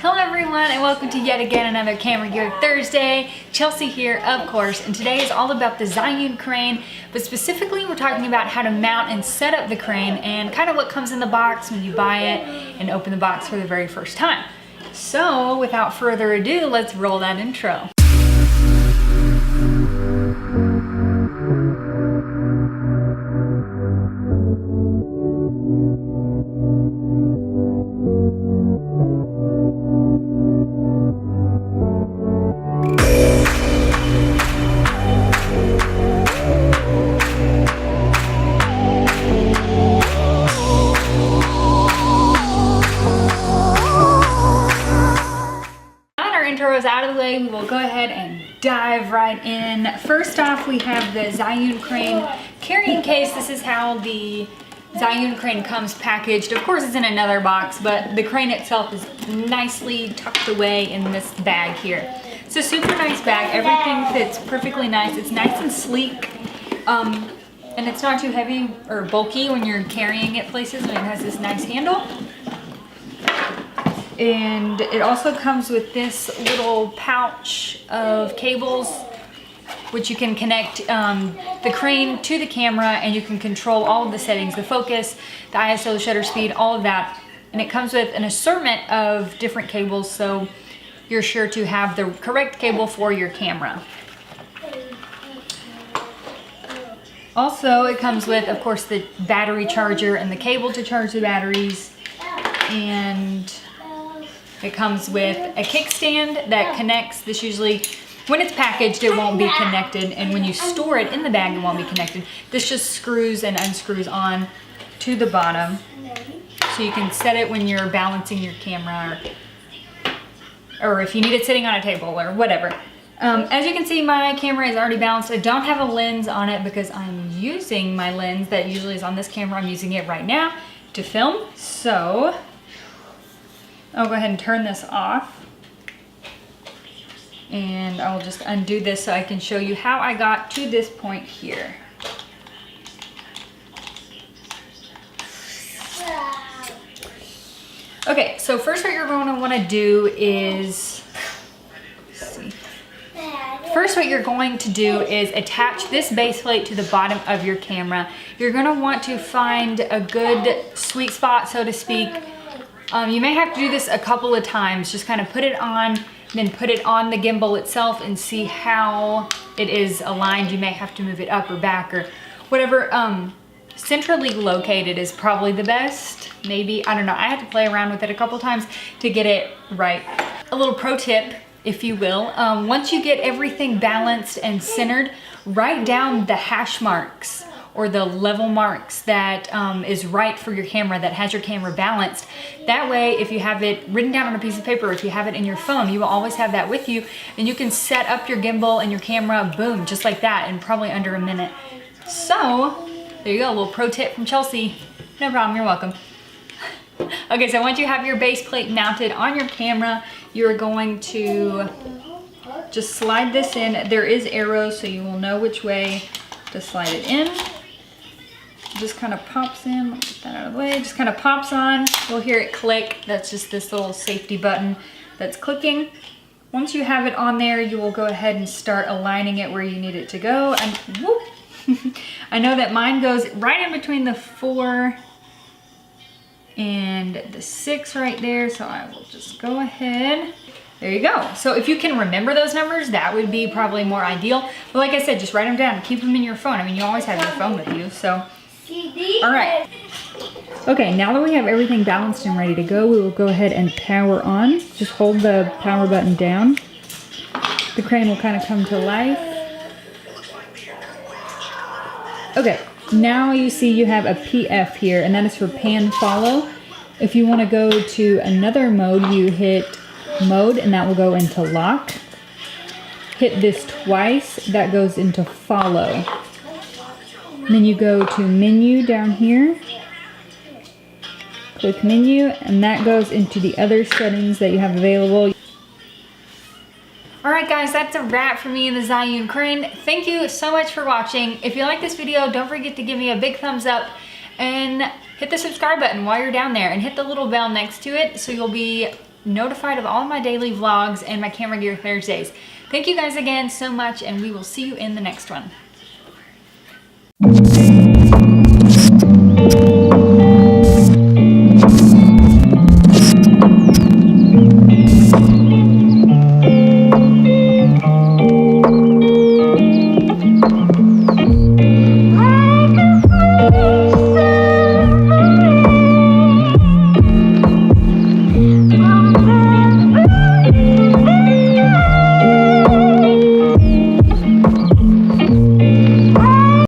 Hello everyone and welcome to yet again another Camera Gear Thursday. Chelsea here, of course, and today is all about the ZIHYUN Crane, but specifically we're talking about how to mount and set up the crane and kind of what comes in the box when you buy it and open the box for the very first time. So without further ado, let's roll that intro. Is out of the way, we will go ahead and dive right in. First off, we have the ZIHYUN Crane carrying case. This is how the ZIHYUN Crane comes packaged. Of course, it's in another box, but the crane itself is nicely tucked away in this bag here. It's a super nice bag. Everything fits perfectly nice. It's nice and sleek, and it's not too heavy or bulky when you're carrying it places, and it has this nice handle. And it also comes with this little pouch of cables, which you can connect the crane to the camera, and you can control all of the settings, the focus, the ISO, shutter speed, all of that. And it comes with an assortment of different cables, so you're sure to have the correct cable for your camera. Also, it comes with, of course, the battery charger and the cable to charge the batteries, and it comes with a kickstand that connects. This usually, when it's packaged, it won't be connected, and when you store it in the bag, it won't be connected. This just screws and unscrews on to the bottom, so you can set it when you're balancing your camera, or if you need it sitting on a table or whatever. As you can see, my camera is already balanced. I don't have a lens on it because I'm using my lens that usually is on this camera. I'm using it right now to film, so I'll go ahead and turn this off, and I'll just undo this so I can show you how I got to this point here. Okay, so first what you're going to want to do is, attach this base plate to the bottom of your camera. You're going to want to find a good sweet spot, so to speak. You may have to do this a couple of times. Just kind of put it on, then put it on the gimbal itself and see how it is aligned. You may have to move it up or back or whatever. Centrally located is probably the best. Maybe, I don't know. I had to play around with it a couple times to get it right. A little pro tip, if you will. Once you get everything balanced and centered, write down the hash marks or the level marks that is right for your camera, that has your camera balanced. That way, if you have it written down on a piece of paper, or if you have it in your phone, you will always have that with you, and you can set up your gimbal and your camera, boom, just like that, in probably under a minute. So, there you go, a little pro tip from Chelsea. No problem, you're welcome. Okay, so once you have your base plate mounted on your camera, you're going to just slide this in. There is arrows, so you will know which way to slide it in. Just kind of pops in, get that out of the way, just kind of pops on. You'll hear it click. That's just this little safety button that's clicking. Once you have it on there, you will go ahead and start aligning it where you need it to go. And whoop, I know that mine goes right in between the 4 and the 6 right there, so I will just go ahead. There you go. So if you can remember those numbers, that would be probably more ideal. But like I said, just write them down, keep them in your phone. I mean, you always have your phone with you, so. All right. Okay, now that we have everything balanced and ready to go, we will go ahead and power on. Just hold the power button down. The crane will kind of come to life. Okay, now you see you have a PF here, and that is for pan follow. If you want to go to another mode, you hit mode, and that will go into lock. Hit this twice, that goes into follow. And then you go to menu down here, click menu, and that goes into the other settings that you have available. Alright guys, that's a wrap for me in the ZIHYUN Crane. Thank you so much for watching. If you like this video, don't forget to give me a big thumbs up and hit the subscribe button while you're down there, and hit the little bell next to it so you'll be notified of all my daily vlogs and my camera gear Thursdays. Thank you guys again so much, and we will see you in the next one.